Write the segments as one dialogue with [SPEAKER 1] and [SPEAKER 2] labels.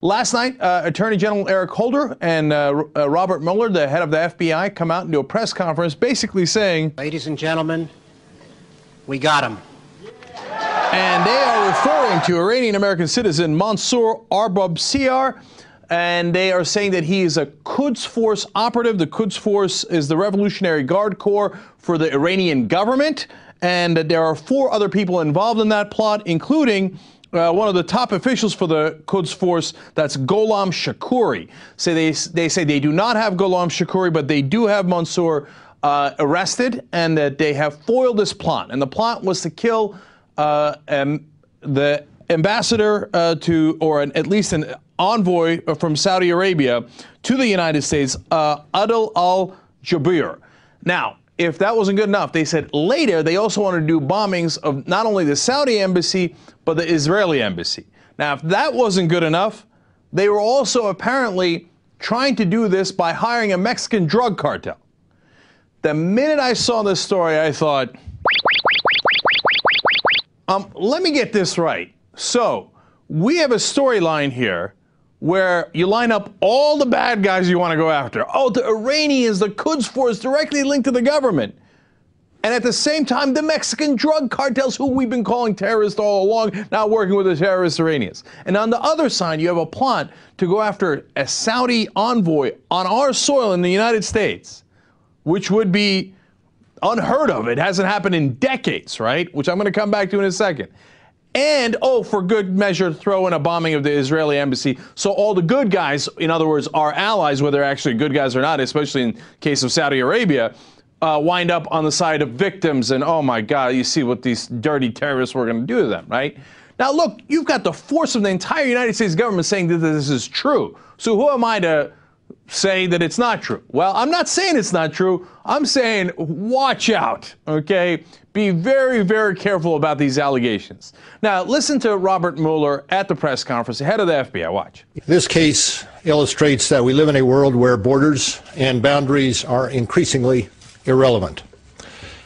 [SPEAKER 1] Last night, Attorney General Eric Holder and Robert Mueller, the head of the FBI, come out and do a press conference basically saying,
[SPEAKER 2] "Ladies and gentlemen, we got him."
[SPEAKER 1] And they are referring to Iranian-American citizen Mansour Arbabsiar, and they are saying that he is a Quds Force operative. The Quds Force is the Revolutionary Guard Corps for the Iranian government, and there are 4 other people involved in that plot, including one of the top officials for the Quds Force, that's Gholam Shakuri. So they say they do not have Gholam Shakuri, but they do have Mansour arrested, and that they have foiled this plot. And the plot was to kill the ambassador at least an envoy from Saudi Arabia to the United States, Adel al-Jubeir. Now, if that wasn't good enough, they said later they also wanted to do bombings of not only the Saudi embassy, but the Israeli embassy. Now, if that wasn't good enough, they were also apparently trying to do this by hiring a Mexican drug cartel. The minute I saw this story, I thought, let me get this right. So, we have a storyline here where you line up all the bad guys you want to go after. Oh, the Iranians, the Quds Force, directly linked to the government. And at the same time, the Mexican drug cartels, who we've been calling terrorists all along, now working with the terrorist Iranians. And on the other side, you have a plot to go after a Saudi envoy on our soil in the United States, which would be unheard of. It hasn't happened in decades, right? Which I'm going to come back to in a second. And, for good measure, throw in a bombing of the Israeli embassy. So all the good guys, in other words, our allies, whether they're actually good guys or not, especially in case of Saudi Arabia, wind up on the side of victims. And, oh, my God, you see what these dirty terrorists were going to do to them, right? Now, look, you've got the force of the entire United States government saying that this is true. So who am I to say that it's not true? Well, I'm not saying it's not true. I'm saying watch out, okay? Be very, very careful about these allegations. Now, listen to Robert Mueller at the press conference, head of the FBI. Watch.
[SPEAKER 3] This case illustrates that we live in a world where borders and boundaries are increasingly irrelevant.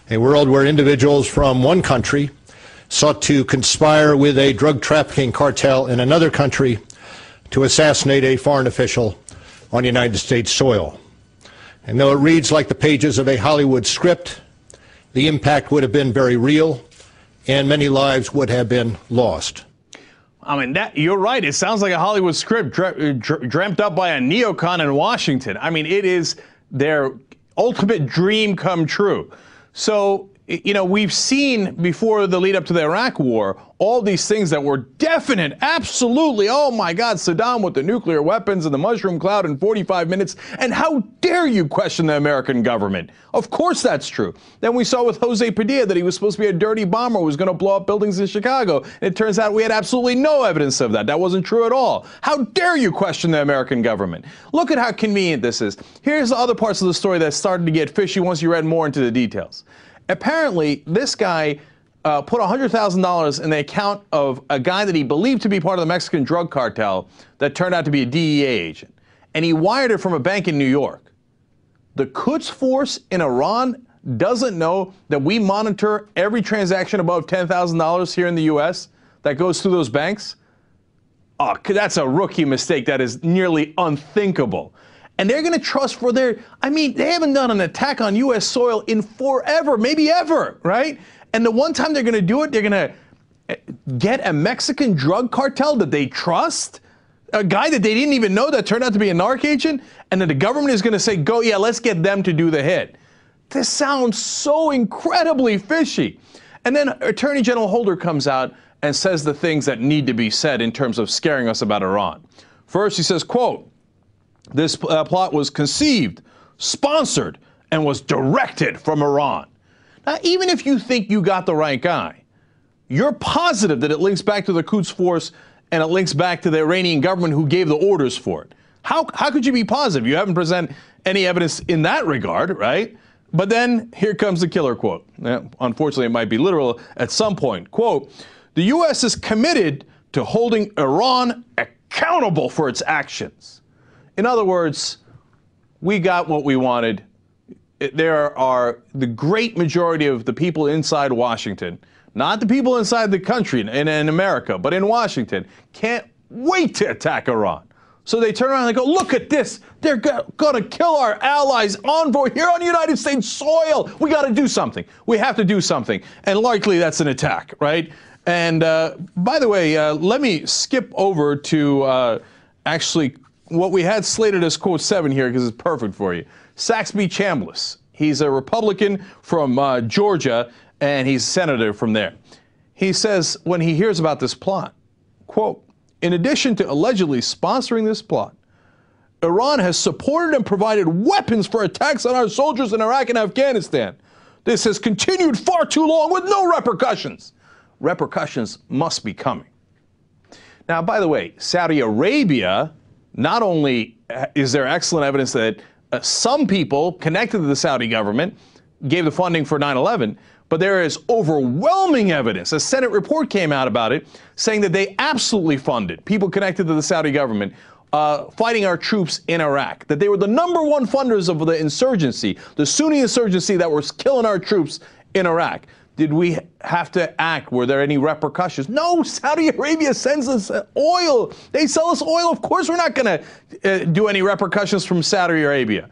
[SPEAKER 3] A world where individuals from one country sought to conspire with a drug trafficking cartel in another country to assassinate a foreign official on United States soil. And though it reads like the pages of a Hollywood script, the impact would have been very real, and many lives would have been lost.
[SPEAKER 1] I mean, you're right. It sounds like a Hollywood script dreamt up by a neocon in Washington. I mean, it is their ultimate dream come true. So, we've seen before the lead up to the Iraq war, all these things that were definite, absolutely, oh my God, Saddam with the nuclear weapons and the mushroom cloud in 45 minutes. And how dare you question the American government? Of course that's true. Then we saw with Jose Padilla that he was supposed to be a dirty bomber who was going to blow up buildings in Chicago. And it turns out we had absolutely no evidence of that. That wasn't true at all. How dare you question the American government? Look at how convenient this is. Here's the other parts of the story that started to get fishy once you read more into the details. Apparently, this guy put $100,000 in the account of a guy that he believed to be part of the Mexican drug cartel that turned out to be a DEA agent. And he wired it from a bank in New York. The Quds Force in Iran doesn't know that we monitor every transaction above $10,000 here in the U.S. that goes through those banks? Oh, that's a rookie mistake. That is nearly unthinkable. And they're going to trust for they haven't done an attack on U.S. soil in forever, maybe ever, right? And the one time they're going to do it, they're going to get a Mexican drug cartel that they trust, a guy that they didn't even know that turned out to be a narc agent, and then the government is going to say, let's get them to do the hit. This sounds so incredibly fishy. And then Attorney General Holder comes out and says the things that need to be said in terms of scaring us about Iran. First, he says, quote, "This plot was conceived, sponsored, and was directed from Iran." Now, even if you think you got the right guy, you're positive that it links back to the Quds Force and it links back to the Iranian government who gave the orders for it. How could you be positive? You haven't presented any evidence in that regard, right? But then here comes the killer quote. Unfortunately, it might be literal at some point. Quote, "The U.S. is committed to holding Iran accountable for its actions." In other words, we got what we wanted. There are the great majority of the people inside Washington, not the people inside the country in America, but in Washington, can't wait to attack Iran. So they turn around and they go, look at this. They're going to kill our allies' envoy here on United States soil. We got to do something. We have to do something. And likely that's an attack, right? And by the way, let me skip over to actually what we had slated as quote 7 here because it's perfect for you. Saxby Chambliss. He's a Republican from Georgia, and he's a senator from there. He says when he hears about this plot, quote, in addition to allegedly sponsoring this plot, Iran has supported and provided weapons for attacks on our soldiers in Iraq and Afghanistan. This has continued far too long with no repercussions. Repercussions must be coming. Now, by the way, Saudi Arabia, not only is there excellent evidence that some people connected to the Saudi government gave the funding for 9/11, but there is overwhelming evidence. A Senate report came out about it saying that they absolutely funded people connected to the Saudi government fighting our troops in Iraq, that they were the #1 funders of the insurgency, the Sunni insurgency that was killing our troops in Iraq. Did we have to act? Were there any repercussions? No, Saudi Arabia sends us oil. They sell us oil. Of course, we're not going to do any repercussions from Saudi Arabia.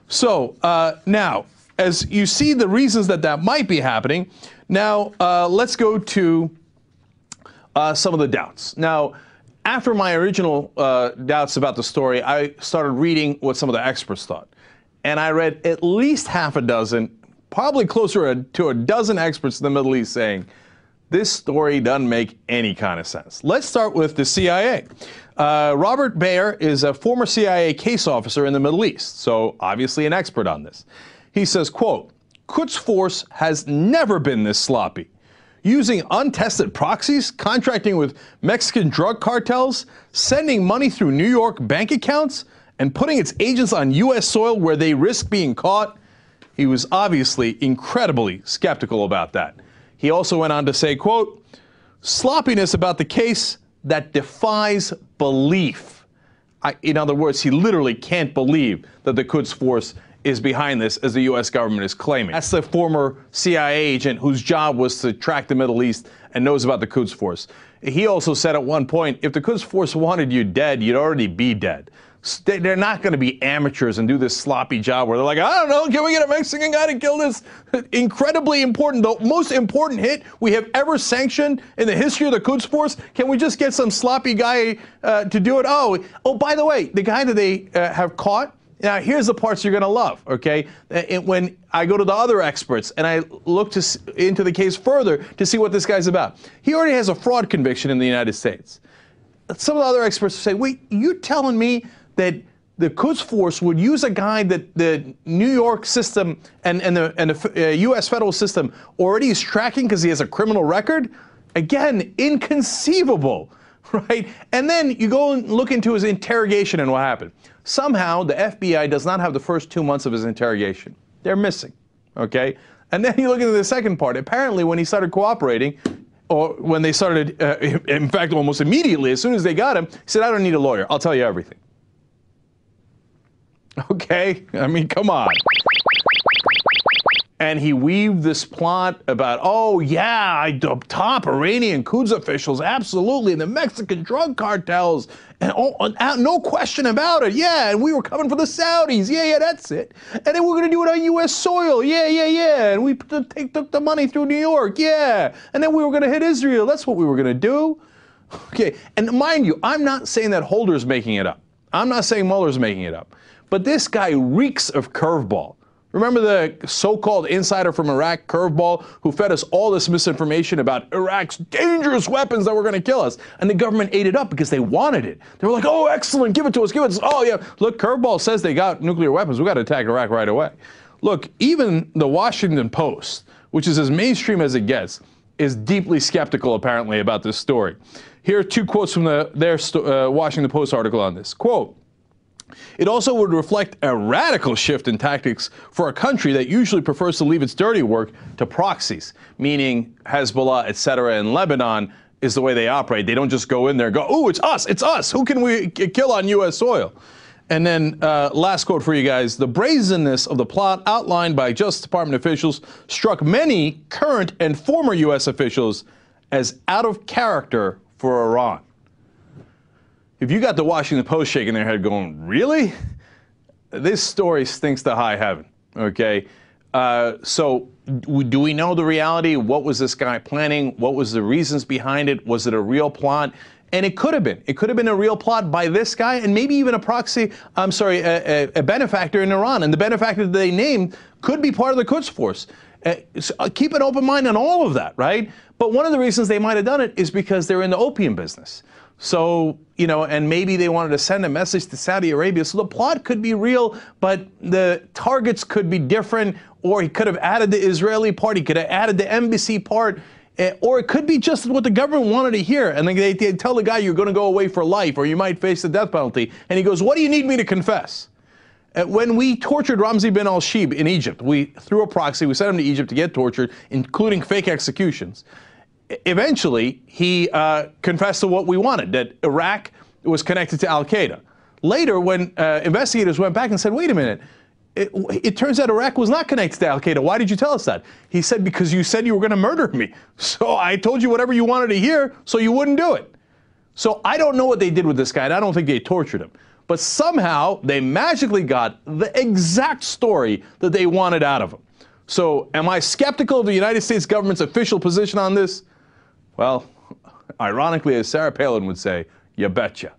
[SPEAKER 1] So now, as you see the reasons that might be happening, now let's go to some of the doubts. Now, after my original doubts about the story, I started reading what some of the experts thought. And I read at least half a dozen, probably closer to a dozen experts in the Middle East saying, this story doesn't make any kind of sense. Let's start with the CIA. Robert Baer is a former CIA case officer in the Middle East, so obviously an expert on this. He says, quote, Quds Force has never been this sloppy. Using untested proxies, contracting with Mexican drug cartels, sending money through New York bank accounts, and putting its agents on U.S. soil where they risk being caught. He was obviously incredibly skeptical about that. He also went on to say, quote, sloppiness about the case that defies belief. In other words, he literally can't believe that the Quds Force is behind this, as the U.S. government is claiming. That's the former CIA agent whose job was to track the Middle East and knows about the Quds Force. He also said at one point, if the Quds Force wanted you dead, you'd already be dead. They're not going to be amateurs and do this sloppy job where they're like, I don't know, can we get a Mexican guy to kill this incredibly important, the most important hit we have ever sanctioned in the history of the Quds Force? Can we just get some sloppy guy to do it? Oh, by the way, the guy that they have caught, now, here's the parts you're going to love, okay? When I go to the other experts and I look into the case further to see what this guy's about. He already has a fraud conviction in the United States. Some of the other experts say, wait, you're telling me that the Quds Force would use a guy that the New York system and the U.S. federal system already is tracking because he has a criminal record? Again, inconceivable, right? And then you go and look into his interrogation and what happened. Somehow, the FBI does not have the first 2 months of his interrogation. They're missing, okay? And then you look into the second part. Apparently, when he started cooperating, or when they started, in fact, almost immediately, as soon as they got him, he said, I don't need a lawyer. I'll tell you everything. Okay? I mean, come on. And he weaved this plot about, oh, yeah, top Iranian Quds officials, absolutely, and the Mexican drug cartels, and no question about it, yeah, and we were coming for the Saudis, yeah, that's it. And then we're going to do it on U.S. soil, yeah, and we took the money through New York, yeah, and then we were going to hit Israel, that's what we were going to do. Okay, and mind you, I'm not saying that Holder's making it up. I'm not saying Mueller's making it up. But this guy reeks of curveball. Remember the so-called insider from Iraq, Curveball, who fed us all this misinformation about Iraq's dangerous weapons that were going to kill us? And the government ate it up because they wanted it. They were like, oh, excellent, give it to us, give it to us. Oh, yeah, look, Curveball says they got nuclear weapons. We got to attack Iraq right away. Look, even the Washington Post, which is as mainstream as it gets, is deeply skeptical, apparently, about this story. Here are 2 quotes from their Washington Post article on this. Quote, it also would reflect a radical shift in tactics for a country that usually prefers to leave its dirty work to proxies, meaning Hezbollah, etc., in Lebanon is the way they operate. They don't just go in there and go, oh, it's us. Who can we kill on U.S. soil? And then last quote for you guys. The brazenness of the plot outlined by Justice Department officials struck many current and former U.S. officials as out of character for Iran. if you got the Washington Post shaking their head going, really? This story stinks to high heaven, okay? So do we know the reality? What was this guy planning? What was the reasons behind it? Was it a real plot? And it could have been. It could have been a real plot by this guy and maybe even a benefactor in Iran. And the benefactor that they named could be part of the Quds Force. So keep an open mind on all of that, right? But one of the reasons they might have done it is because they're in the opium business. So, you know, and maybe they wanted to send a message to Saudi Arabia. So the plot could be real, but the targets could be different, or he could have added the Israeli part, he could have added the embassy part, or it could be just what the government wanted to hear. And they tell the guy, you're going to go away for life, or you might face the death penalty. And he goes, what do you need me to confess? When we tortured Ramzi bin al-Shibh in Egypt, through a proxy, we sent him to Egypt to get tortured, including fake executions. Eventually, he confessed to what we wanted, that Iraq was connected to al-Qaeda. Later, when investigators went back and said, wait a minute, it turns out Iraq was not connected to al-Qaeda. Why did you tell us that? He said, because you said you were going to murder me. So I told you whatever you wanted to hear, so you wouldn't do it. So I don't know what they did with this guy, and I don't think they tortured him. But somehow, they magically got the exact story that they wanted out of him. So am I skeptical of the United States government's official position on this? Well, ironically, as Sarah Palin would say, you betcha.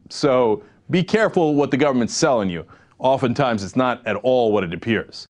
[SPEAKER 1] So be careful what the government's selling you. Oftentimes, it's not at all what it appears.